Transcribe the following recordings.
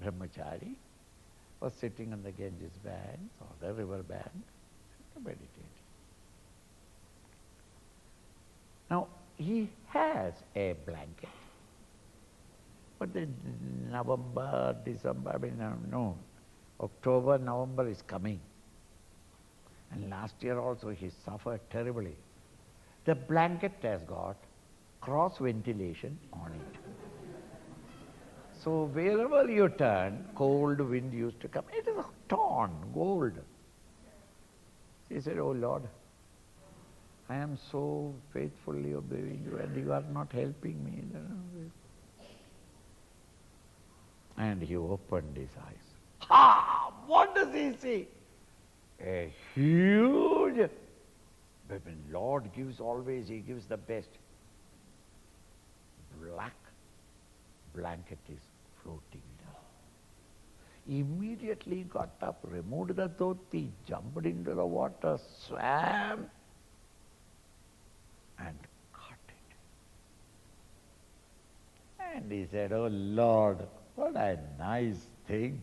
brahmachari was sitting on the Ganges bank or the river bank meditating. Now, he has a blanket. But the November, December, no, October, November is coming. And last year also he suffered terribly. The blanket has got cross ventilation on it. So wherever you turn, cold wind used to come. It is torn, gold. He said, "Oh Lord, I am so faithfully obeying you and you are not helping me." And he opened his eyes. Ha! What does he see? A huge, but when Lord gives always, He gives the best. Black blanket is floating down. Immediately got up, removed the dhoti, jumped into the water, swam, and caught it. And he said, "Oh Lord, what a nice thing.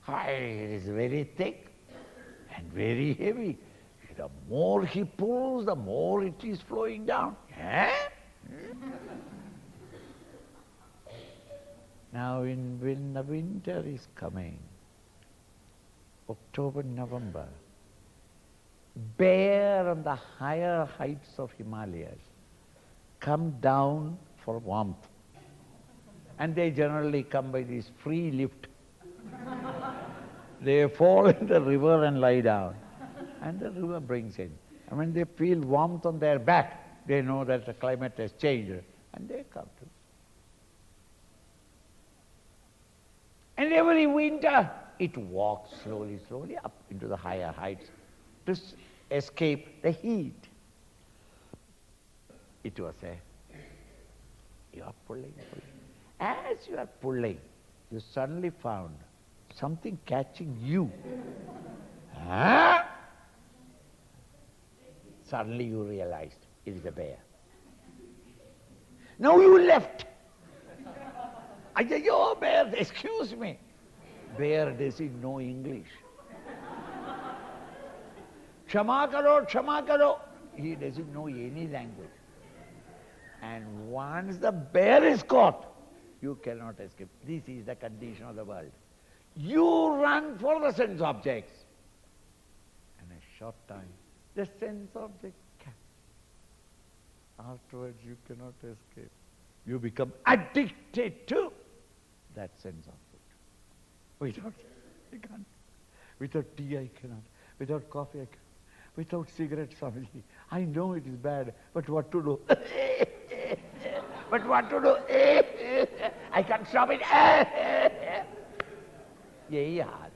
Hi, it is very thick and very heavy. The more he pulls, the more it is flowing down." Now when the winter is coming, October, November, bear on the higher heights of Himalayas come down for warmth. And they generally come by this free lift. They fall in the river and lie down. And the river brings in. And when they feel warmth on their back, they know that the climate has changed. And they come to. And every winter, it walks slowly, slowly up into the higher heights to escape the heat. It was you are pulling. As you are pulling, you suddenly found something catching you. Suddenly you realized it is a bear. Now you left. I said, "Yo, bear, excuse me." Bear doesn't know English. Kshama karo, kshama karo. He doesn't know any language. And once the bear is caught, you cannot escape. This is the condition of the world. You run for the sense objects. In a short time, the sense object afterwards you cannot escape. You become addicted to that sense object. I can't. Without tea I cannot. Without coffee I cannot. Without cigarettes, Swamiji. I know it is bad, but what to do? But what to do? I can't stop it. Yahi haal.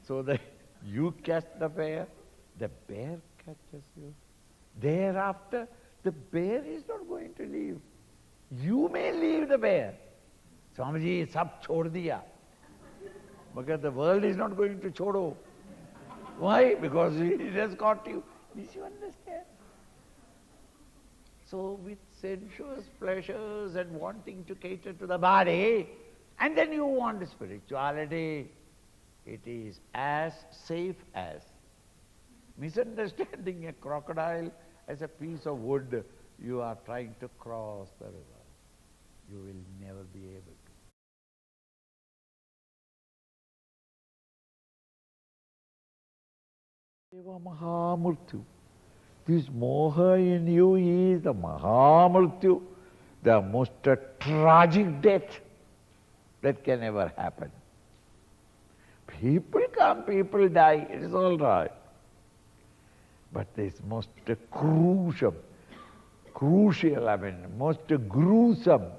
So you catch the bear catches you. Thereafter, the bear is not going to leave. You may leave the bear. Swamiji, sab chhod diya. Because the world is not going to chodo. Why? Because it has got you. This you understand? So with sensuous pleasures and wanting to cater to the body, and then you want spirituality, it is as safe as misunderstanding a crocodile as a piece of wood. You are trying to cross the river. You will never be able to. Mahamurtyu. This moha in you is the Mahamurtyu, the most tragic death that can ever happen. People come, people die, it is all right. But this most crucial, most gruesome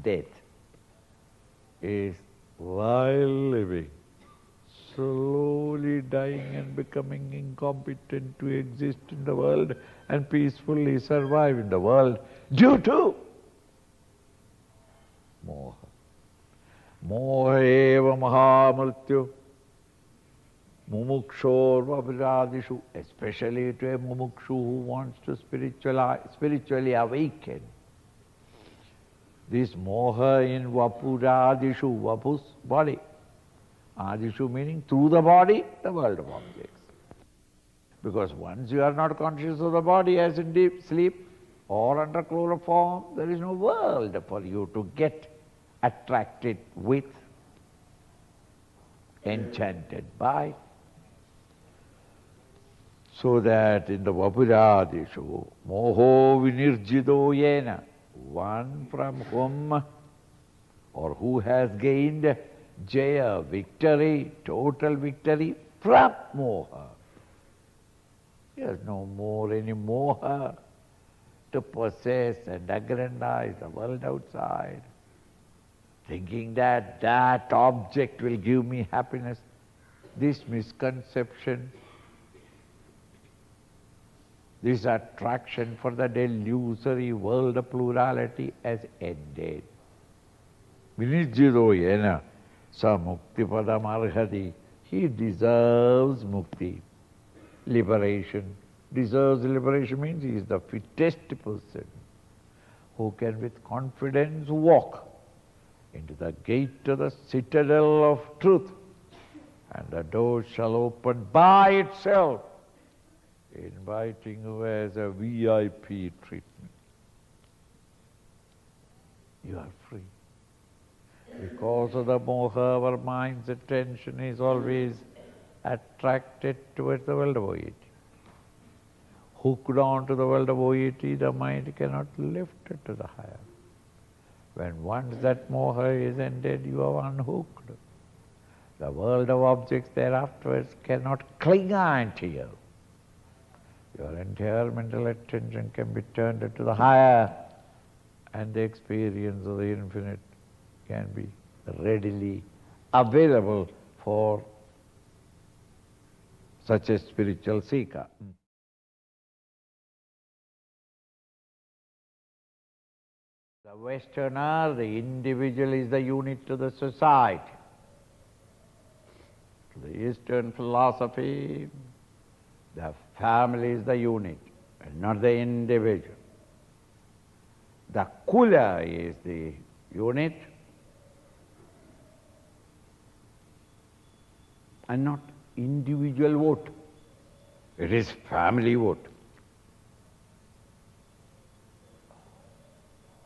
death is while living, slowly dying and becoming incompetent to exist in the world and peacefully survive in the world due to moha. Moha eva mahamrityu. Mumukshorva viradishu, especially to a mumukshu who wants to spiritually awaken. This moha in vapuradishu, vapus, body. Adishu meaning through the body, the world of objects. Because once you are not conscious of the body as in deep sleep or under chloroform, there is no world for you to get attracted with, enchanted by. So that in the vapuradishu, moho vinirjido yena, one from whom or who has gained jaya, victory, total victory from moha. He has no more any moha to possess and aggrandize the world outside, thinking that that object will give me happiness. This misconception, this attraction for the delusory world of plurality has ended. Vinijjido yena sa mukti padam arhati. He deserves mukti, liberation. Deserves liberation means he is the fittest person who can with confidence walk into the gate of the citadel of truth, and the door shall open by itself, inviting you as a VIP treatment. You are free. Because of the moha, our mind's attention is always attracted towards the world of OET. Hooked on to the world of OET, the mind cannot lift it to the higher. When once that moha is ended, you are unhooked. The world of objects thereafter cannot cling on to you. Your entire mental attention can be turned to the higher, and the experience of the infinite can be readily available for such a spiritual seeker. The Westerner, the individual is the unit to the society. To the Eastern philosophy, the family is the unit and not the individual. The kula is the unit and not individual vote. It is family vote.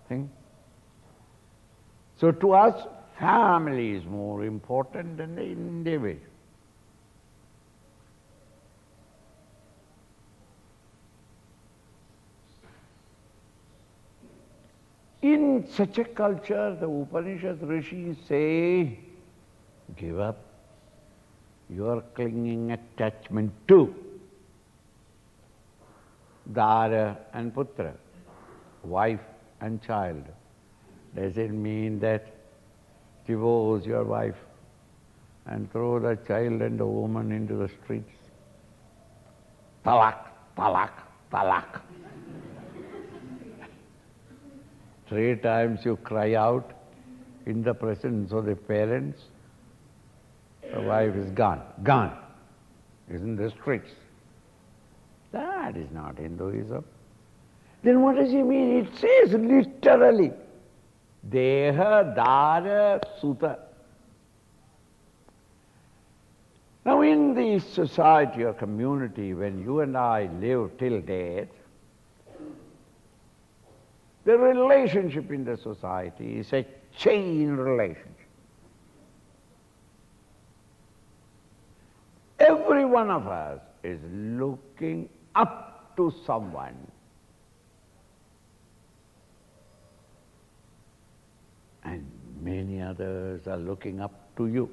Think? So to us, family is more important than the individual. In such a culture, the Upanishad rishis say, give up your clinging attachment to Dara and Putra, wife and child. Does it mean that divorce your wife and throw the child and the woman into the streets? Talak, talak, talak. 3 times you cry out in the presence of the parents, the wife is gone, gone, is in the streets. That is not Hinduism. Then what does he mean? It says literally, Deha, Dara, Suta. Now in the society or community, when you and I live till death, the relationship in the society is a chain relationship. Every one of us is looking up to someone. And many others are looking up to you.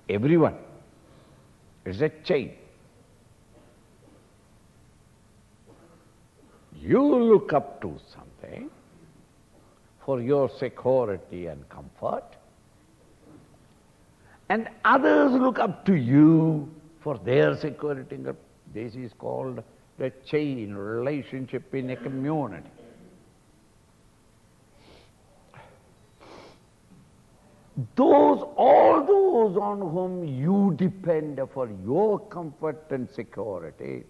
Everyone. It's a chain. You look up to something for your security and comfort, and others look up to you for their security. This is called the chain relationship in a community. All those on whom you depend for your comfort and security,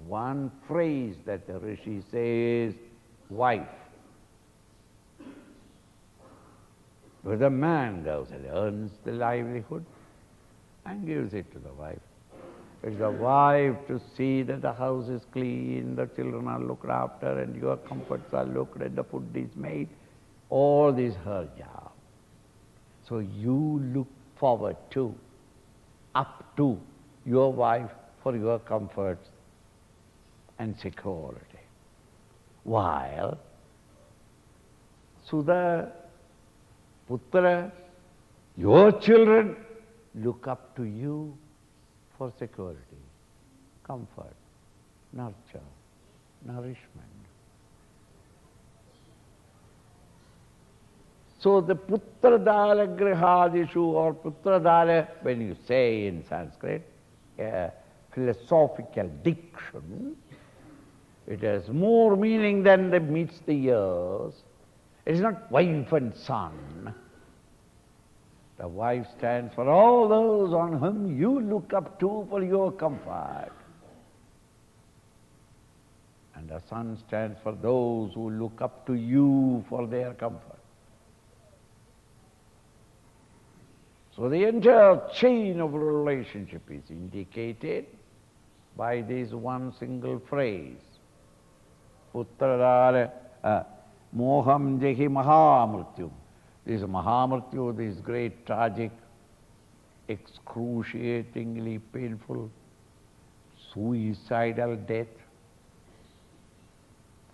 one phrase that the Rishi says, wife, But the man goes and earns the livelihood and gives it to the wife. It's the wife to see that the house is clean, the children are looked after, and your comforts are looked, and the food is made. All this is her job. So you look forward to, up to your wife for your comforts and security. While Sudha, Putra, your children look up to you for security, comfort, nurture, nourishment. So the Putradara Grihadishu or Putradara, when you say in Sanskrit, a philosophical diction, it has more meaning than that meets the ears. It is not wife and son. The wife stands for all those on whom you look up to for your comfort. And the son stands for those who look up to you for their comfort. So the entire chain of relationship is indicated by this one single phrase. Putradara moham jehi mahamrityu. This mahamrityu, this great tragic, excruciatingly painful, suicidal death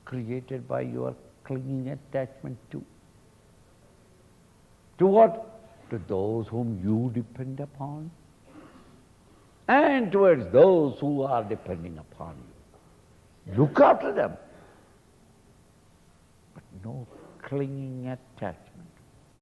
created by your clinging attachment to. To what? To those whom you depend upon, and towards those who are depending upon you. Look after them, but no clinging attachment.